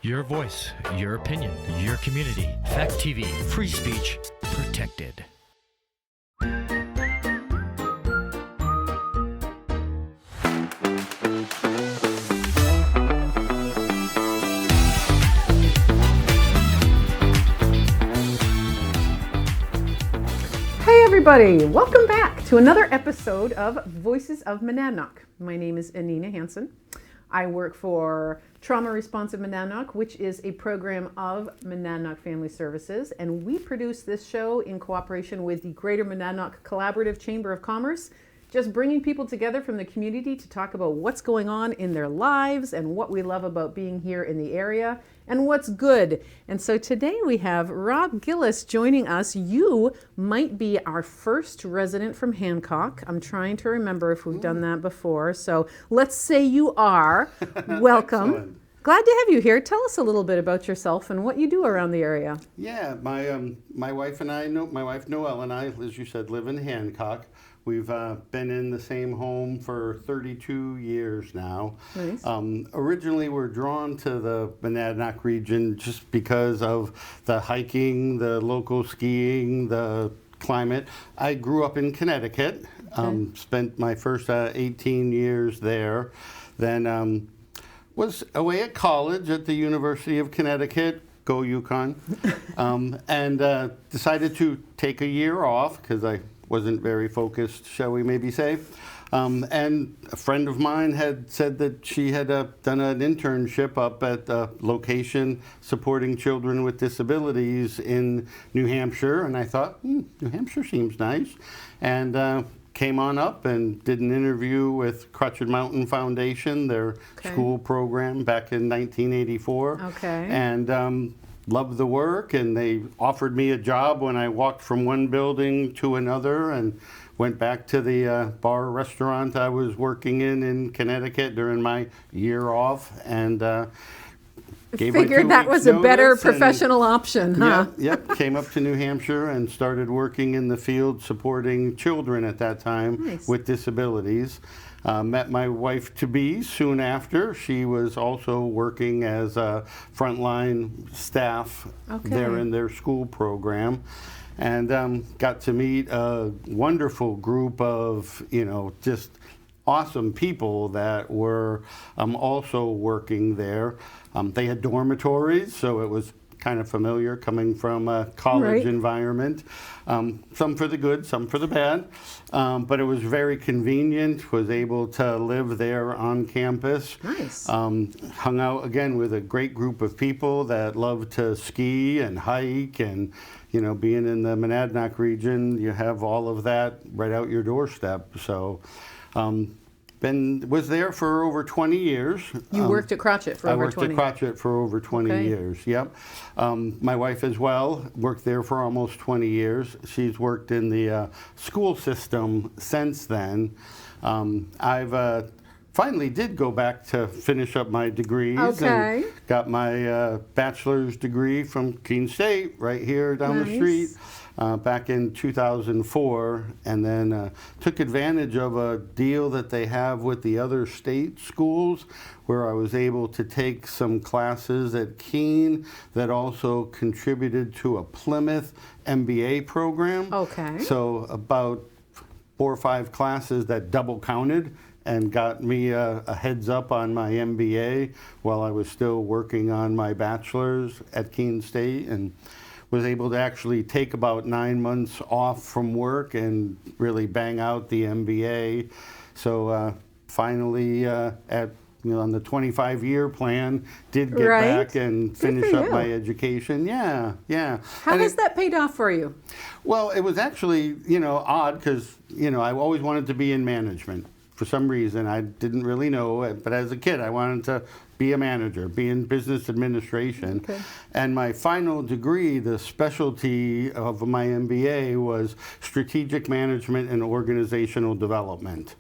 Your voice, your opinion, your community. Fact TV, free speech, protected. Hey everybody, welcome back to another episode of Voices of Monadnock. My name is Anina Hansen. I work for Trauma Responsive Monadnock, which is a program of Monadnock Family Services, and we produce this show in cooperation with the Greater Monadnock Collaborative Chamber of Commerce, just bringing people together from the community to talk about what's going on in their lives and what we love about being here in the area and what's good. And so today we have Rob Gillis joining us. You might be our first resident from Hancock. I'm trying to remember if we've done that before. So let's say you are. Welcome. Excellent. Glad to have you here. Tell us a little bit about yourself and what you do around the area. Yeah, my wife and I, my wife Noelle and I, as you said, live in Hancock. We've been in the same home for 32 years now. Nice. Originally, we're drawn to the Monadnock region just because of the okay. The local skiing, the climate. I grew up in Connecticut, spent my first 18 years there. Then was away at college at the University of Connecticut, go UConn, and decided to take a year off because I wasn't very focused, shall we maybe say. And a friend of mine had said that she had done an internship up at a location supporting children with disabilities in New Hampshire. And I thought, New Hampshire seems nice. And came on up and did an interview with Crutched Mountain Foundation, their school program back in 1984. Okay. And loved the work, and they offered me a job when I walked from one building to another and went back to the bar restaurant I was working in Connecticut during my year off, and Figured that was a better professional option, huh? Yep, came up to New Hampshire and started working in the field supporting children at that time with disabilities. Met my wife-to-be soon after. She was also working as a frontline staff there in their school program. And got to meet a wonderful group of, just awesome people that were also working there. They had dormitories, so it was kind of familiar coming from a college environment. Some for the good, some for the bad. But it was very convenient, was able to live there on campus. Nice. Hung out again with a great group of people that love to ski and hike, and being in the Monadnock region, you have all of that right out your doorstep. So was there for over 20 years. You worked at Crotched for over 20. I worked at Crotched for over 20 years, yep. My wife as well worked there for almost 20 years. She's worked in the school system since then. I've finally did go back to finish up my degrees and got my bachelor's degree from Keene State right here down the street. Back in 2004, and then took advantage of a deal that they have with the other state schools where I was able to take some classes at Keene that also contributed to a Plymouth MBA program. Okay. So about 4 or 5 classes that double counted and got me a heads up on my MBA while I was still working on my bachelor's at Keene State, and was able to actually take about 9 months off from work and really bang out the MBA. So finally, on the 25-year plan, did get back and finish up my education. Yeah. How has that paid off for you? Well, it was actually, odd because, I always wanted to be in management. For some reason, I didn't really know, but as a kid, I wanted to be a manager, be in business administration. Okay. And my final degree, the specialty of my MBA, was strategic management and organizational development.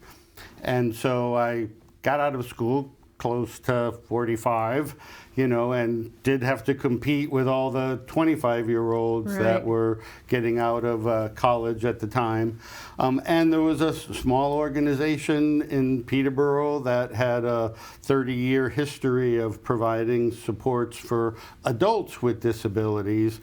And so I got out of school close to 45, and did have to compete with all the 25-year-olds Right. that were getting out of college at the time. And there was a small organization in Peterborough that had a 30-year history of providing supports for adults with disabilities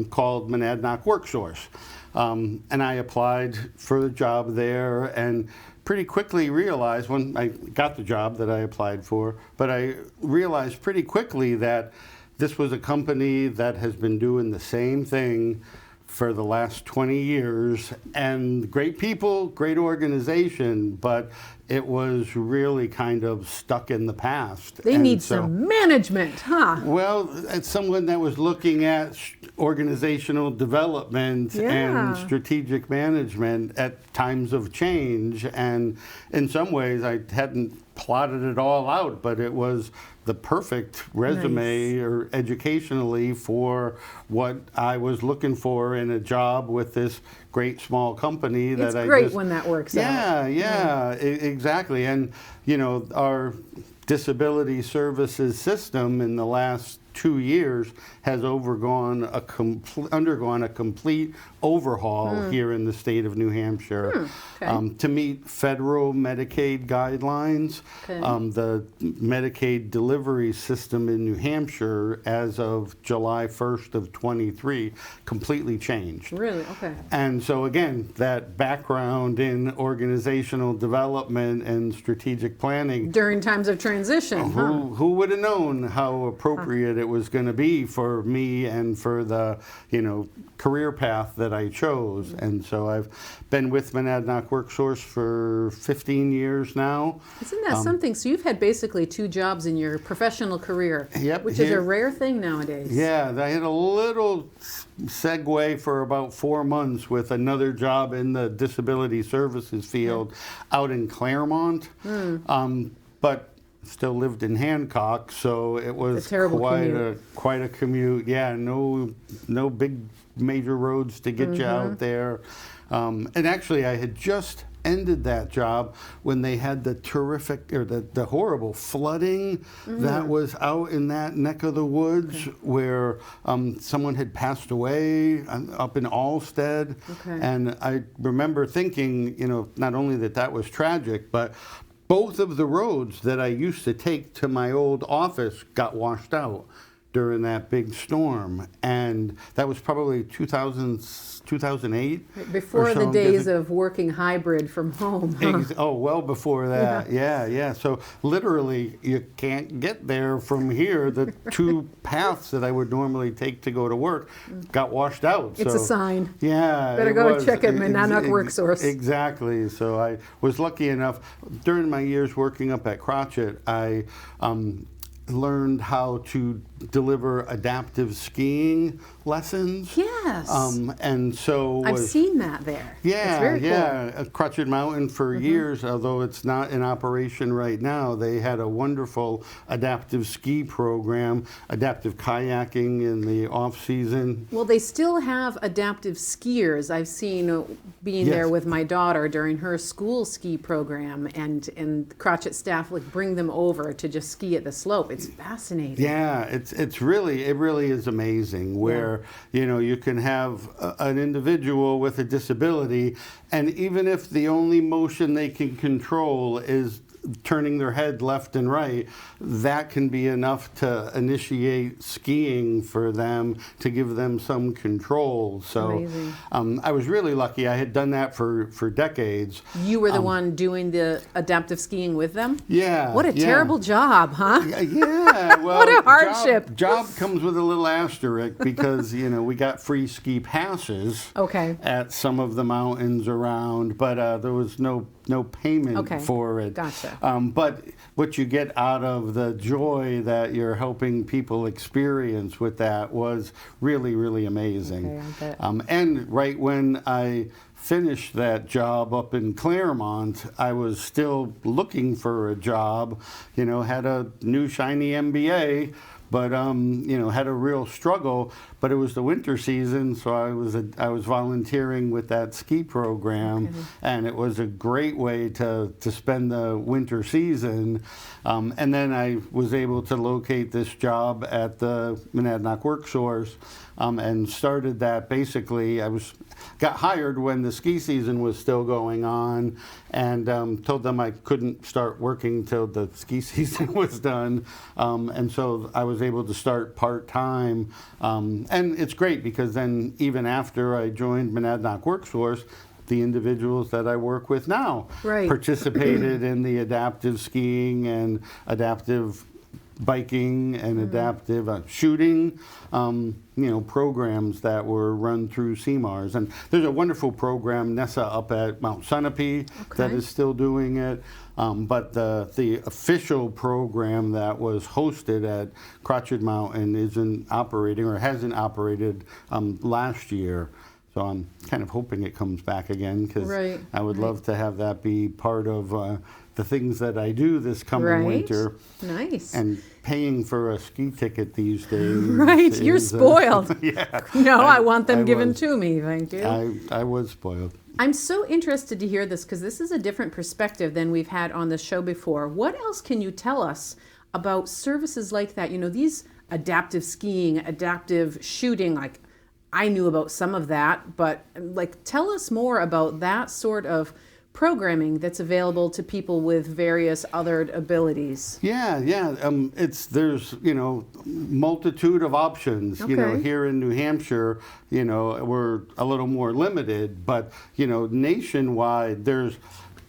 called Monadnock Worksource. And I applied for a job there and pretty quickly realized, when I got the job that I applied for, but I realized pretty quickly that this was a company that has been doing the same thing for the last 20 years, and great people, great organization, but it was really kind of stuck in the past. They And need so- some management, huh? Well, it's someone that was looking at organizational development Yeah. and strategic management at times of change. And in some ways, I hadn't plotted it all out, but it was the perfect resume or educationally for what I was looking for in a job with this great small company that It's I great just, when that works yeah, out. Yeah, exactly. And, our disability services system in the last 2 years has undergone a complete overhaul here in the state of New Hampshire Okay. to meet federal Medicaid guidelines. Okay. The Medicaid delivery system in New Hampshire as of July 1st of 23 completely changed. Really? Okay. And so again, that background in organizational development and strategic planning, During times of transition, huh? who would have known how appropriate it was going to be for me and for the career path that I chose. And so I've been with Monadnock Worksource for 15 years now. Isn't that something? So you've had basically 2 jobs in your professional career, Yep, which is a here- rare thing nowadays. Yeah, I had a little segue for about 4 months with another job in the disability services field out in Claremont. But still lived in Hancock, so it was A terrible quite a commute. Yeah, no big major roads to get you out there. And actually, I had just ended that job when they had the terrific or the horrible flooding that was out in that neck of the woods where someone had passed away up in Alstead. Okay. And I remember thinking, not only that was tragic, but both of the roads that I used to take to my old office got washed out during that big storm. And that was probably 2008. Before or the so. days of working hybrid from home. Huh? Well before that. Yeah. So literally, you can't get there from here. The 2 paths that I would normally take to go to work got washed out. It's so, a sign. Yeah. Better it go was. check at Monadnock Worksource. Exactly. So I was lucky enough, during my years working up at Crotchet, I learned how to deliver adaptive skiing lessons. Yes. And so I've seen that there. It's yeah, very cool. Crotchet Mountain for years, although it's not in operation right now, they had a wonderful adaptive ski program, adaptive kayaking in the off season. Well, they still have adaptive skiers. I've seen being there Yes. with my daughter during her school ski program, and Crotchet staff would bring them over to just ski at the slope. It's fascinating. Yeah, it really is amazing where you can have an individual with a disability, and even if the only motion they can control is turning their head left and right, that can be enough to initiate skiing for them, to give them some control. So Amazing. I was really lucky. I had done that for decades. You were the one doing the adaptive skiing with them? Yeah. What a terrible job, huh? Yeah, well, What a hardship. Job comes with a little asterisk because we got free ski passes Okay. at some of the mountains around, but there was no payment for it. Gotcha. But what you get out of the joy that you're helping people experience with that was really, really amazing. Okay, I bet. And right when I finished that job up in Claremont, I was still looking for a job, had a new shiny MBA, but had a real struggle. But it was the winter season, so I was volunteering with that ski program, and it was a great way to spend the winter season. And then I was able to locate this job at the Monadnock Work Source, and started that. Basically, got hired when the ski season was still going on, and told them I couldn't start working till the ski season was done, and so I was able to start part-time, and it's great because then even after I joined Monadnock Work Source, the individuals that I work with now participated in the adaptive skiing and adaptive biking and adaptive shooting, programs that were run through CMARS. And there's a wonderful program, Nessa, up at Mount Sunapee that is still doing it. But the official program that was hosted at Crotched Mountain isn't operating, or hasn't operated last year. So I'm kind of hoping it comes back again, because I would love to have that be part of the things that I do this coming winter. Nice. And paying for a ski ticket these days. You're spoiled. No, I want them given was. to me, thank you. I was spoiled. I'm so interested to hear this, because this is a different perspective than we've had on the show before. What else can you tell us about services like that? These adaptive skiing, adaptive shooting, like I knew about some of that, but tell us more about that sort of programming that's available to people with various other abilities. There's multitude of options. Here in New Hampshire, we're a little more limited, but nationwide there's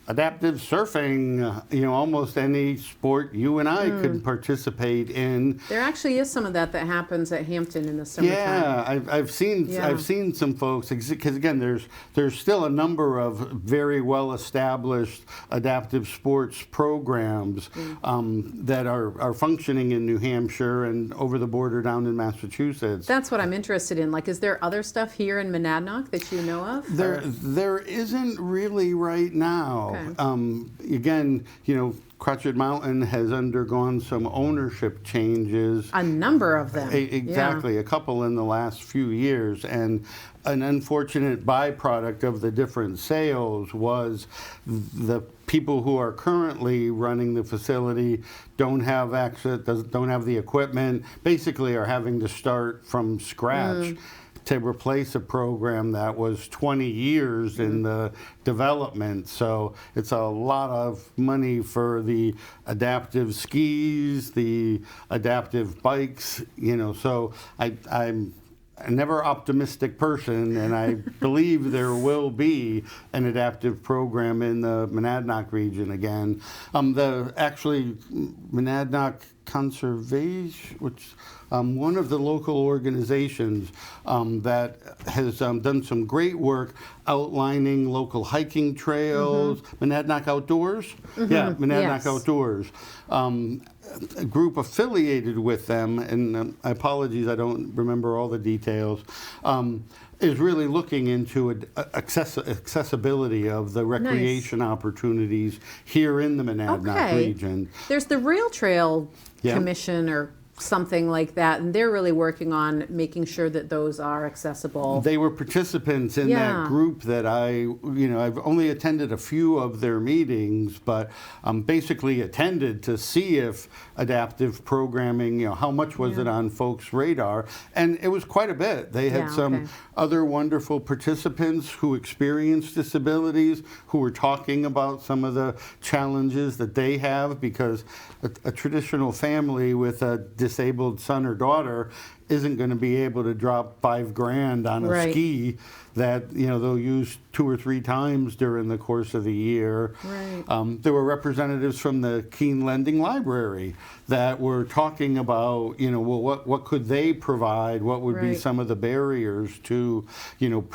adaptive surfing, almost any sport you and I could participate in. There actually is some of that happens at Hampton in the summertime. Yeah, I've seen some folks, because again, there's still a number of very well established adaptive sports programs that are functioning in New Hampshire and over the border down in Massachusetts. That's what I'm interested in. Is there other stuff here in Monadnock that you know of? There isn't really right now. Again, Crotched Mountain has undergone some ownership changes. A number of them. Exactly, a couple in the last few years. And an unfortunate byproduct of the different sales was the people who are currently running the facility don't have access, don't have the equipment, basically are having to start from scratch to replace a program that was 20 years in the development. So it's a lot of money for the adaptive skis, the adaptive bikes, so I'm a never optimistic person, and I believe there will be an adaptive program in the Monadnock region again. Monadnock Conservation, which one of the local organizations that has done some great work outlining local hiking trails, Monadnock Outdoors. Monadnock Outdoors. A group affiliated with them, and apologies, I don't remember all the details, is really looking into accessibility of the recreation opportunities here in the Monadnock region. There's the Rail Trail Commission or something like that, and they're really working on making sure that those are accessible. They were participants in that group that I've only attended a few of their meetings, but basically attended to see if adaptive programming, how much was it on folks' radar, and it was quite a bit. They had some other wonderful participants who experienced disabilities, who were talking about some of the challenges that they have, because a traditional family with a disabled son or daughter isn't going to be able to drop $5,000 on a ski that they'll use 2 or 3 times during the course of the year. There were representatives from the Keene Lending Library that were talking about what could they provide, what would be some of the barriers to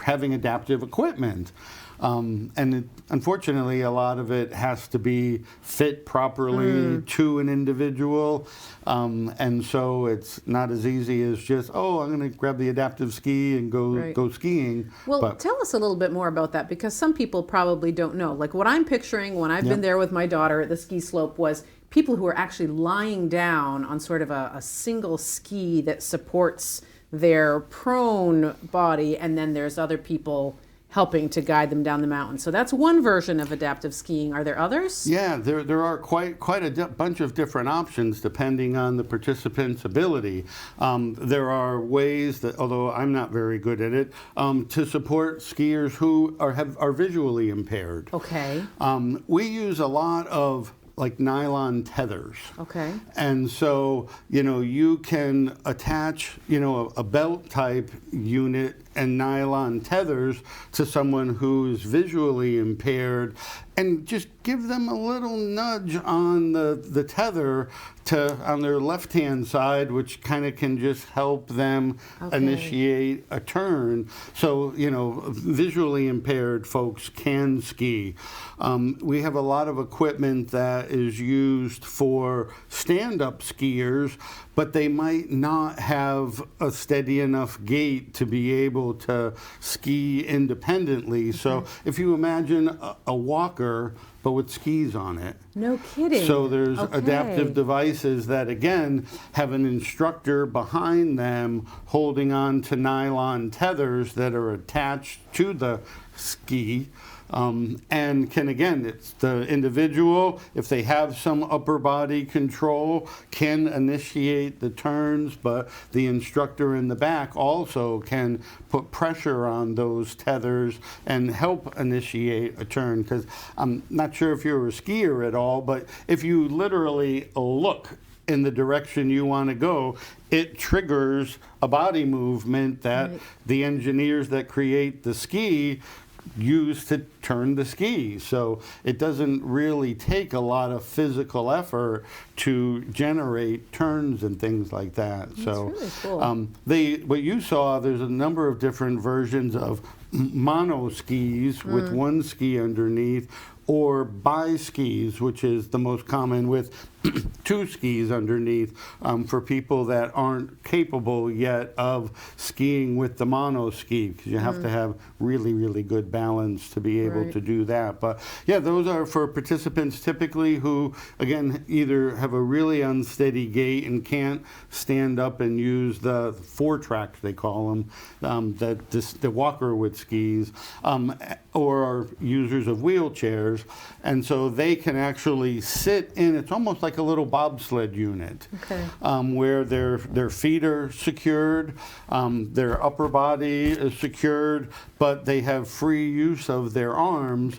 having adaptive equipment. Unfortunately, a lot of it has to be fit properly to an individual, and so it's not as easy as just, I'm going to grab the adaptive ski and go skiing. Well, tell us a little bit more about that, because some people probably don't know. What I'm picturing when I've been there with my daughter at the ski slope was people who are actually lying down on sort of a single ski that supports their prone body, and then there's other people helping to guide them down the mountain. So that's one version of adaptive skiing. Are there others? Yeah, there are quite a bunch of different options depending on the participant's ability. There are ways that, although I'm not very good at it, to support skiers who are visually impaired. Okay. We use a lot of like nylon tethers. Okay. And so, you can attach, a belt type unit and nylon tethers to someone who's visually impaired, and just give them a little nudge on the tether on their left-hand side, which kind of can just help them initiate a turn. So, visually impaired folks can ski. We have a lot of equipment that is used for stand-up skiers, but they might not have a steady enough gait to be able to ski independently. So if you imagine a walker, but with skis on it. No kidding. So there's adaptive devices that, again, have an instructor behind them holding on to nylon tethers that are attached to the ski. And can, again, it's the individual, if they have some upper body control, can initiate the turns, but the instructor in the back also can put pressure on those tethers and help initiate a turn. Because I'm not sure if you're a skier at all, but if you literally look in the direction you want to go, it triggers a body movement that the engineers that create the ski use to turn the ski. So it doesn't really take a lot of physical effort to generate turns and things like that. That's so really cool. what you saw, there's a number of different versions of mono skis with one ski underneath, or bi-skis, which is the most common, with two skis underneath, for people that aren't capable yet of skiing with the mono ski, because you have to have really, really good balance to be able to do that. But yeah, those are for participants typically who, again, either have a really unsteady gait and can't stand up and use the four tracks, they call them, the walker with skis, or are users of wheelchairs. And so they can actually sit in, it's almost like a little bobsled unit, where their feet are secured, their upper body is secured, but they have free use of their arms.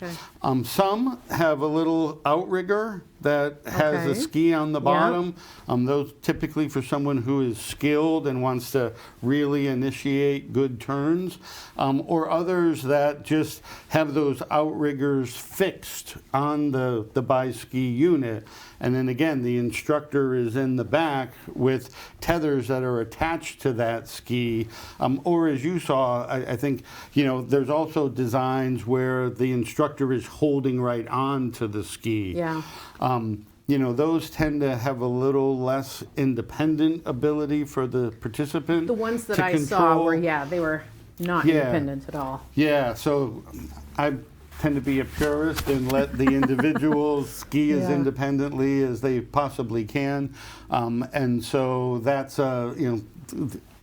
Some have a little outrigger that has a ski on the bottom. Those typically for someone who is skilled and wants to really initiate good turns, or others that just have those outriggers fixed on the bi-ski unit. And then again, the instructor is in the back with tethers that are attached to that ski. Or as you saw, I think, there's also designs where the instructor is holding right on to the ski. Those tend to have a little less independent ability for the participant. The ones that to I control. saw were, they were not independent at all. Yeah, so I tend to be a purist and let the individuals ski as independently as they possibly can. And so that's,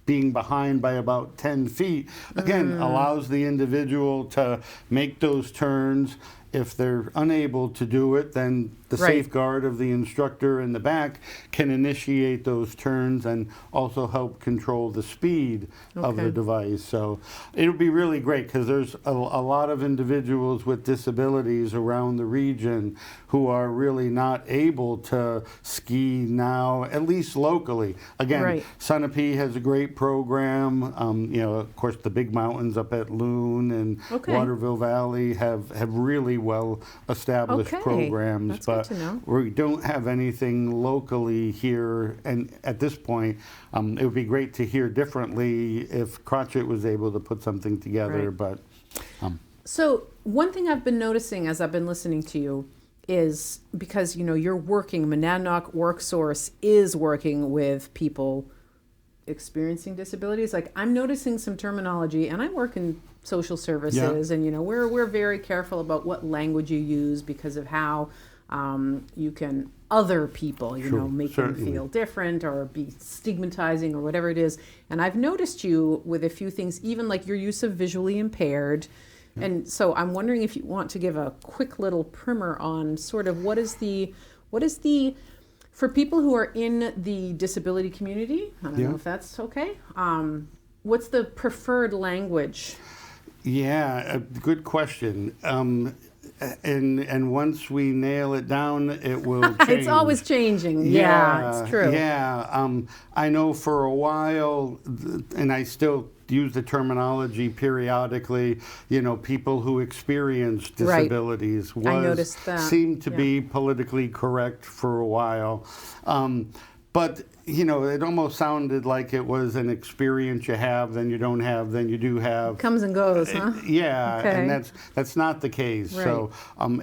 being behind by about 10 feet, again, allows the individual to make those turns. If they're unable to do it, then the safeguard of the instructor in the back can initiate those turns and also help control the speed of the device. So it'll be really great, because there's a lot of individuals with disabilities around the region who are really not able to ski now, at least locally. Again, Sunapee has a great program. Of course, the big mountains up at Loon and Waterville Valley have really well established programs. That's good to know. We don't have anything locally here, and at this point, it would be great to hear differently if Crotchet was able to put something together. But so one thing I've been noticing as I've been listening to you is, because you're working, Monadnock WorkSource is working with people experiencing disabilities. Like, I'm noticing some terminology, and I work in social services, and we're very careful about what language you use because of how You can other people, you Sure, know, make certainly. them feel different or be stigmatizing or whatever it is. And I've noticed you with a few things, even like your use of visually impaired. And so I'm wondering if you want to give a quick little primer on sort of what is the for people who are in the disability community, I don't know if that's okay, what's the preferred language? Yeah, a good question. And once we nail it down, it will change. It's always changing. Yeah, it's true. Yeah, I know for a while, and I still use the terminology periodically, you know, people who experience disabilities I noticed that. seemed to be politically correct for a while. But, you know, it almost sounded like it was an experience you have, then you don't have, then you do have. Comes and goes, huh? Yeah, Okay. and that's not the case. Right. So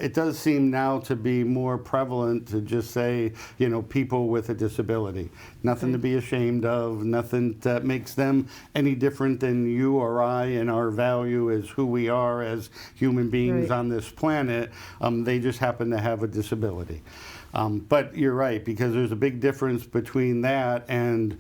it does seem now to be more prevalent to just say, you know, people with a disability. Nothing to be ashamed of, nothing that makes them any different than you or I, and our value is who we are as human beings on this planet. They just happen to have a disability. But you're right, because there's a big difference between that and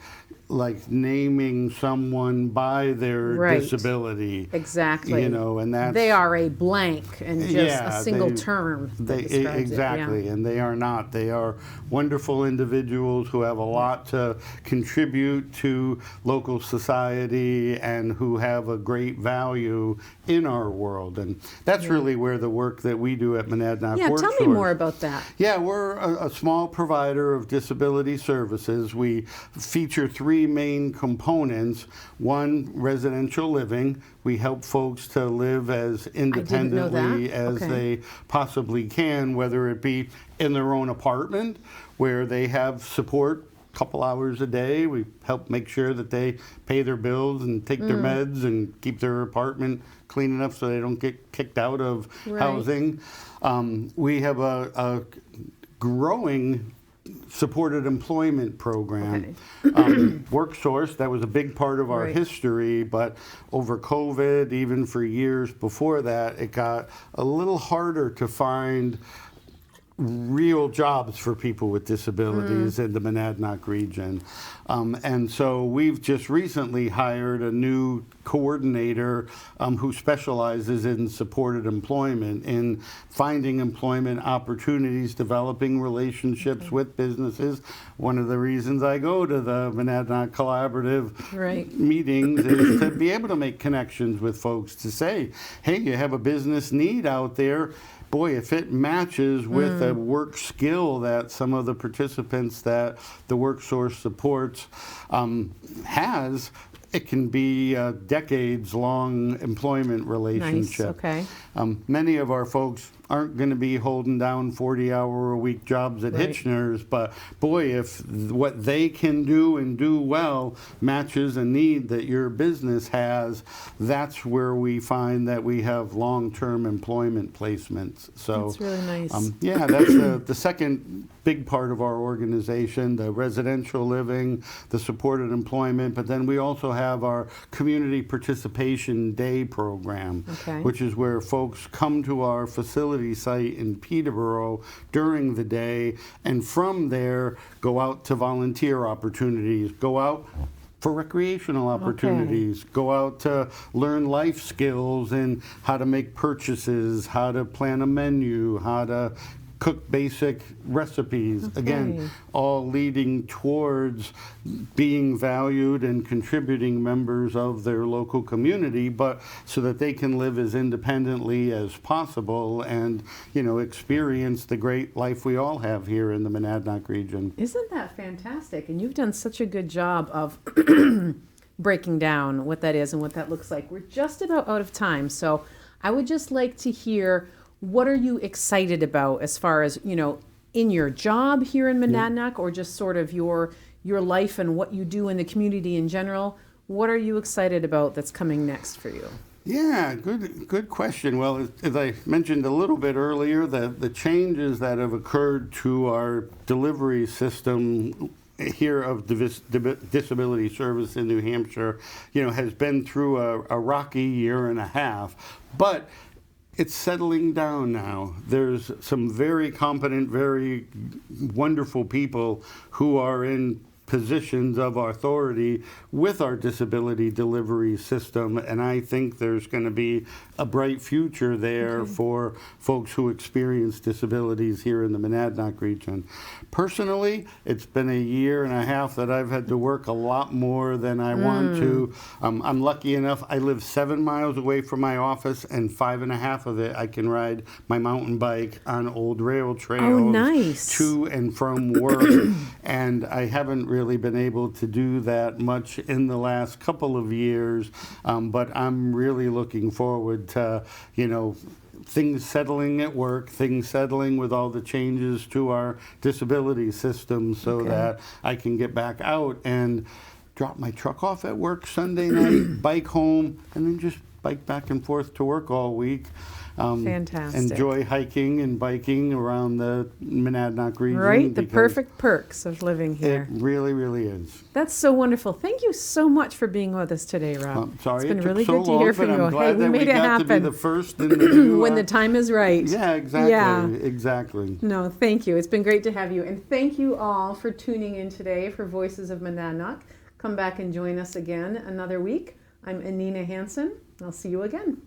like naming someone by their disability. Exactly. You know, and that's they are a blank and just a single term. That describes exactly, it, yeah. and they are not. They are wonderful individuals who have a lot to contribute to local society and who have a great value in our world. And that's really where the work that we do at Monadnock Yeah, works. tell me more about that. Yeah, we're a small provider of disability services. We feature three main components. One, residential living. We help folks to live as independently as they possibly can, whether it be in their own apartment where they have support a couple hours a day. We help make sure that they pay their bills and take their meds and keep their apartment clean enough so they don't get kicked out of housing. We have a growing supported employment program. WorkSource, that was a big part of our history, but over COVID, even for years before that, it got a little harder to find real jobs for people with disabilities in the Monadnock region. And so we've just recently hired a new coordinator who specializes in supported employment, in finding employment opportunities, developing relationships with businesses. One of the reasons I go to the Monadnock Collaborative meetings is to be able to make connections with folks to say, hey, you have a business need out there. Boy, if it matches with a work skill that some of the participants that the WorkSource supports has, it can be a decades-long employment relationship. Nice. Okay. Many of our folks aren't going to be holding down 40-hour-a-week jobs at Hitchner's, but boy, if what they can do and do well matches a need that your business has, that's where we find that we have long-term employment placements. So that's really nice. Yeah, that's the second big part of our organization, the residential living, the supported employment, but then we also have our community participation day program, which is where folks come to our facility site in Peterborough during the day, and from there go out to volunteer opportunities, go out for recreational opportunities, go out to learn life skills and how to make purchases, how to plan a menu, how to cook basic recipes. Again, all leading towards being valued and contributing members of their local community, but so that they can live as independently as possible and, you know, experience the great life we all have here in the Monadnock region. Isn't that fantastic? And you've done such a good job of breaking down what that is and what that looks like. We're just about out of time, so I would just like to hear, what are you excited about as far as, you know, in your job here in Monadnock, or just sort of your life and what you do in the community in general? What are you excited about that's coming next for you? Yeah, good question. Well, as I mentioned a little bit earlier, the changes that have occurred to our delivery system here of disability service in New Hampshire, you know, has been through a rocky year and a half. But it's settling down now. There's some very competent, very wonderful people who are in positions of authority with our disability delivery system, and I think there's going to be a bright future there for folks who experience disabilities here in the Monadnock region. Personally, it's been a year and a half that I've had to work a lot more than I want to. I'm lucky enough, I live 7 miles away from my office, and 5.5 of it I can ride my mountain bike on old rail trails to and from work, and I haven't really been able to do that much in the last couple of years, but I'm really looking forward to, things settling at work, things settling with all the changes to our disability system so that I can get back out and drop my truck off at work Sunday night, bike home, and then just bike back and forth to work all week. Fantastic. Enjoy hiking and biking around the Monadnock region. Right, the perfect perks of living here. It really, really is. That's so wonderful. Thank you so much for being with us today, Rob. I'm sorry it's been it took really so good to long, hear from but you. I'm glad We that made we it got happen. to be the first in the new, when the time is right. Yeah, exactly. Yeah. Exactly. No, thank you. It's been great to have you. And thank you all for tuning in today for Voices of Monadnock. Come back and join us again another week. I'm Anina Hansen. I'll see you again.